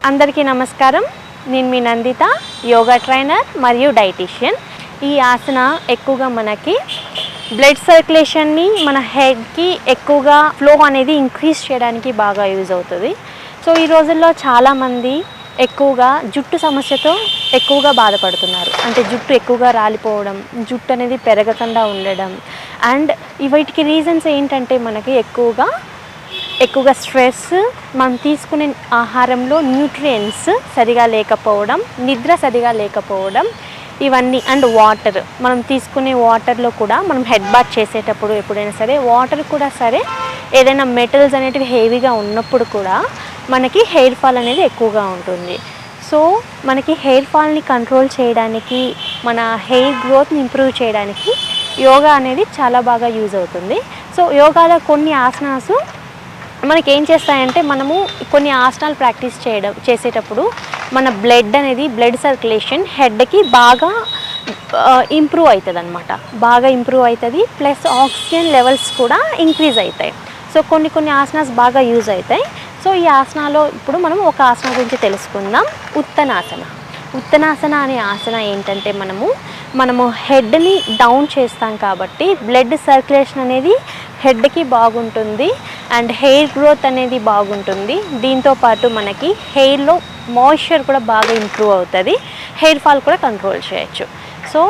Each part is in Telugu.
అందరికీ నమస్కారం. నేను మీ నందిత, యోగా ట్రైనర్ మరియు డైటీషియన్. ఈ ఆసన ఎక్కువగా మనకి బ్లడ్ సర్క్యులేషన్ని మన హెడ్కి ఎక్కువగా ఫ్లో అనేది ఇంక్రీజ్ చేయడానికి బాగా యూజ్ అవుతుంది. సో ఈ రోజుల్లో చాలామంది ఎక్కువగా జుట్టు సమస్యతో ఎక్కువగా బాధపడుతున్నారు. అంటే జుట్టు ఎక్కువగా రాలిపోవడం, జుట్టు అనేది పెరగకుండా ఉండడం. అండ్ వీటికి రీజన్స్ ఏంటంటే మనకి ఎక్కువగా స్ట్రెస్, మనం తీసుకునే ఆహారంలో న్యూట్రియంట్స్ సరిగా లేకపోవడం, నిద్ర సరిగా లేకపోవడం, ఇవన్నీ. అండ్ వాటర్, మనం తీసుకునే వాటర్లో కూడా మనం హెడ్ బాత్ చేసేటప్పుడు ఎప్పుడైనా సరే వాటర్ కూడా సరే ఏదైనా మెటల్స్ అనేటివి హెవీగా ఉన్నప్పుడు కూడా మనకి హెయిర్ ఫాల్ అనేది ఎక్కువగా ఉంటుంది. సో మనకి హెయిర్ ఫాల్ని కంట్రోల్ చేయడానికి, మన హెయిర్ గ్రోత్ని ఇంప్రూవ్ చేయడానికి యోగా అనేది చాలా బాగా యూజ్ అవుతుంది. సో యోగాలో కొన్ని ఆసనాసు మనకి ఏం చేస్తాయంటే, మనము కొన్ని ఆసనాలు ప్రాక్టీస్ చేసేటప్పుడు మన బ్లడ్ సర్క్యులేషన్ హెడ్కి బాగా ఇంప్రూవ్ అవుతుంది అనమాట. బాగా ఇంప్రూవ్ అవుతుంది. ప్లస్ ఆక్సిజన్ లెవెల్స్ కూడా ఇంక్రీజ్ అవుతాయి. సో కొన్ని ఆసనాస్ బాగా యూజ్ అవుతాయి. సో ఈ ఆసనాలో ఇప్పుడు మనం ఒక ఆసన గురించి తెలుసుకుందాం. ఉత్తనాసన అనే ఆసన ఏంటంటే, మనము హెడ్ని డౌన్ చేస్తాం కాబట్టి బ్లడ్ సర్క్యులేషన్ అనేది హెడ్కి బాగుంటుంది. అండ్ హెయిర్ గ్రోత్ అనేది బాగుంటుంది. దీంతోపాటు మనకి హెయిర్లో మాయిశ్చర్ కూడా బాగా ఇంప్రూవ్ అవుతుంది. హెయిర్ ఫాల్ కూడా కంట్రోల్ చేయొచ్చు. సో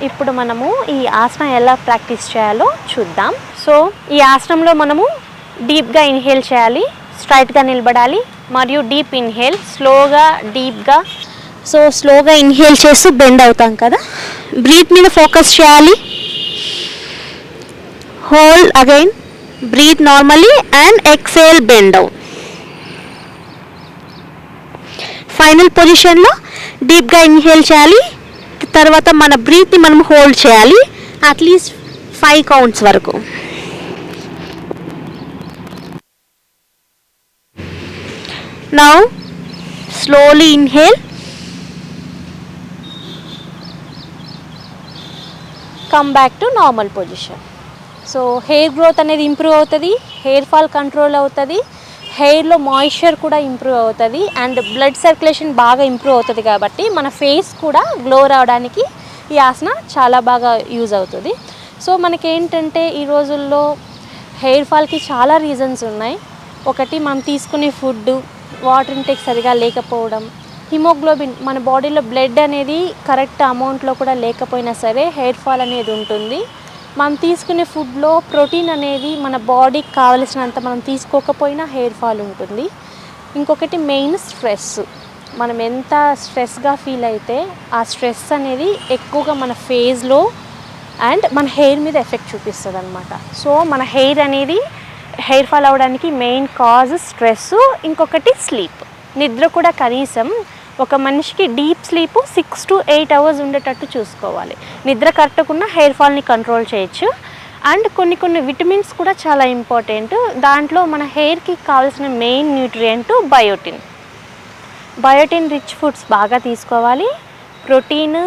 ఇప్పుడు మనము ఈ ఆసనం ఎలా ప్రాక్టీస్ చేయాలో చూద్దాం. సో ఈ ఆసనంలో మనము డీప్గా ఇన్హేల్ చేయాలి, స్ట్రైట్గా నిలబడాలి, మరియు డీప్ ఇన్హేల్, స్లోగా డీప్గా. సో స్లోగా ఇన్హేల్ చేస్తూ బెండ్ అవుతాం కదా, బ్రీత్ మీద ఫోకస్ చేయాలి. Hold again, breathe normally and exhale, bend down. Final పొజిషన్లో డీప్గా ఇన్హేల్ చేయాలి. తర్వాత మన బ్రీత్ని మనం హోల్డ్ చేయాలి అట్లీస్ట్ 5 కౌంట్స్ వరకు. Now slowly inhale, come back to normal position. So hair growth అనేది ఇంప్రూవ్ అవుతుంది, హెయిర్ ఫాల్ కంట్రోల్ అవుతుంది, హెయిర్లో మాయిశ్చర్ కూడా ఇంప్రూవ్ అవుతుంది, అండ్ బ్లడ్ సర్క్యులేషన్ బాగా ఇంప్రూవ్ అవుతుంది. కాబట్టి మన ఫేస్ కూడా గ్లో రావడానికి ఈ ఆసన చాలా బాగా యూజ్ అవుతుంది. సో మనకేంటంటే ఈ రోజుల్లో హెయిర్ ఫాల్కి చాలా రీజన్స్ ఉన్నాయి. ఒకటి, మనం తీసుకునే ఫుడ్, వాటర్ ఇంటేక్ సరిగా లేకపోవడం, హిమోగ్లోబిన్ మన బాడీలో బ్లడ్ అనేది కరెక్ట్ అమౌంట్లో కూడా లేకపోయినా సరే హెయిర్ ఫాల్ అనేది ఉంటుంది. మనం తీసుకునే ఫుడ్లో ప్రోటీన్ అనేది మన బాడీకి కావలసినంత మనం తీసుకోకపోయినా హెయిర్ ఫాల్ ఉంటుంది. ఇంకొకటి మెయిన్ స్ట్రెస్. మనం ఎంత స్ట్రెస్గా ఫీల్ అయితే ఆ స్ట్రెస్ అనేది ఎక్కువగా మన ఫేస్లో అండ్ మన హెయిర్ మీద ఎఫెక్ట్ చూపిస్తుంది అనమాట. సో మన హెయిర్ ఫాల్ అవ్వడానికి మెయిన్ కాజ్ స్ట్రెస్. ఇంకొకటి స్లీప్, నిద్ర కూడా కనీసం ఒక మనిషికి డీప్ స్లీప్ 6 to 8 అవర్స్ ఉండేటట్టు చూసుకోవాలి. నిద్ర కరెక్ట్గా హెయిర్ ఫాల్ని కంట్రోల్ చేయొచ్చు. అండ్ కొన్ని విటమిన్స్ కూడా చాలా ఇంపార్టెంట్. దాంట్లో మన హెయిర్కి కావాల్సిన main nutrient biotin rich foods బాగా తీసుకోవాలి. ప్రోటీన్,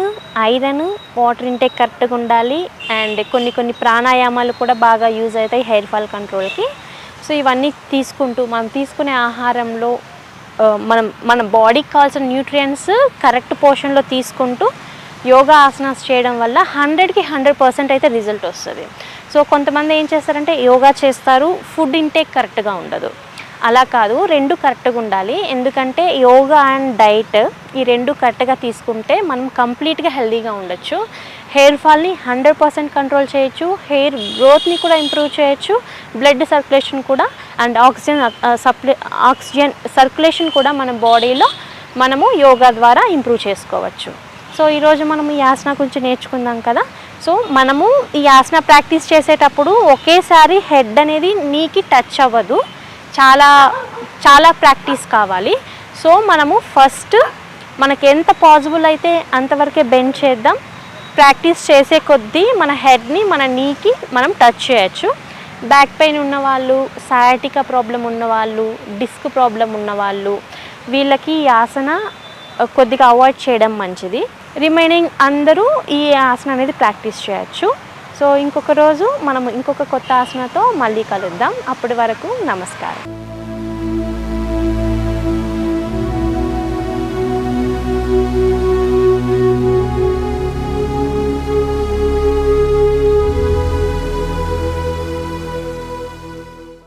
ఐరన్, వాటర్ ఇంటేక్ కరెక్ట్గా ఉండాలి. అండ్ కొన్ని ప్రాణాయామాలు కూడా బాగా యూజ్ అవుతాయి హెయిర్ ఫాల్ కంట్రోల్కి. సో ఇవన్నీ తీసుకుంటూ మనం తీసుకునే ఆహారంలో మన బాడీకి కావాల్సిన న్యూట్రియంట్స్ కరెక్ట్ పోర్షన్లో తీసుకుంటూ యోగా ఆసనాస్ చేయడం వల్ల 100కి 100% అయితే రిజల్ట్ వస్తుంది. సో కొంతమంది ఏం చేస్తారంటే యోగా చేస్తారు, ఫుడ్ ఇంటేక్ కరెక్ట్గా ఉండదు. అలా కాదు, రెండు కరెక్ట్గా ఉండాలి. ఎందుకంటే యోగా అండ్ డైట్ ఈ రెండు కరెక్ట్గా తీసుకుంటే మనం కంప్లీట్గా హెల్తీగా ఉండొచ్చు. హెయిర్ ఫాల్ని 100% కంట్రోల్ చేయొచ్చు, హెయిర్ గ్రోత్ని కూడా ఇంప్రూవ్ చేయొచ్చు, బ్లడ్ సర్క్యులేషన్ కూడా అండ్ ఆక్సిజన్ సర్క్యులేషన్ కూడా మన బాడీలో మనము యోగా ద్వారా ఇంప్రూవ్ చేసుకోవచ్చు. సో ఈరోజు మనం ఈ ఆసన గురించి నేర్చుకుందాం కదా. సో మనము ఈ ఆసన ప్రాక్టీస్ చేసేటప్పుడు ఒకేసారి హెడ్ అనేది నీకి టచ్ అవ్వదు, చాలా ప్రాక్టీస్ కావాలి. సో మనము ఫస్ట్ మనకి ఎంత పాసిబుల్ అయితే అంతవరకే బెండ్ చేద్దాం. ప్రాక్టీస్ చేసే కొద్దీ మన హెడ్ని మన నీకి మనం టచ్ చేయొచ్చు. బ్యాక్ పెయిన్ ఉన్నవాళ్ళు, సయాటికా ప్రాబ్లం ఉన్నవాళ్ళు, డిస్క్ ప్రాబ్లం ఉన్నవాళ్ళు, వీళ్ళకి ఈ ఆసన కొద్దిగా అవాయిడ్ చేయడం మంచిది. రిమైనింగ్ అందరూ ఈ ఆసన అనేది ప్రాక్టీస్ చేయొచ్చు. సో ఇంకొక రోజు మనం ఇంకొక కొత్త ఆసనతో మళ్ళీ కలుద్దాం. అప్పటి వరకు నమస్కారం.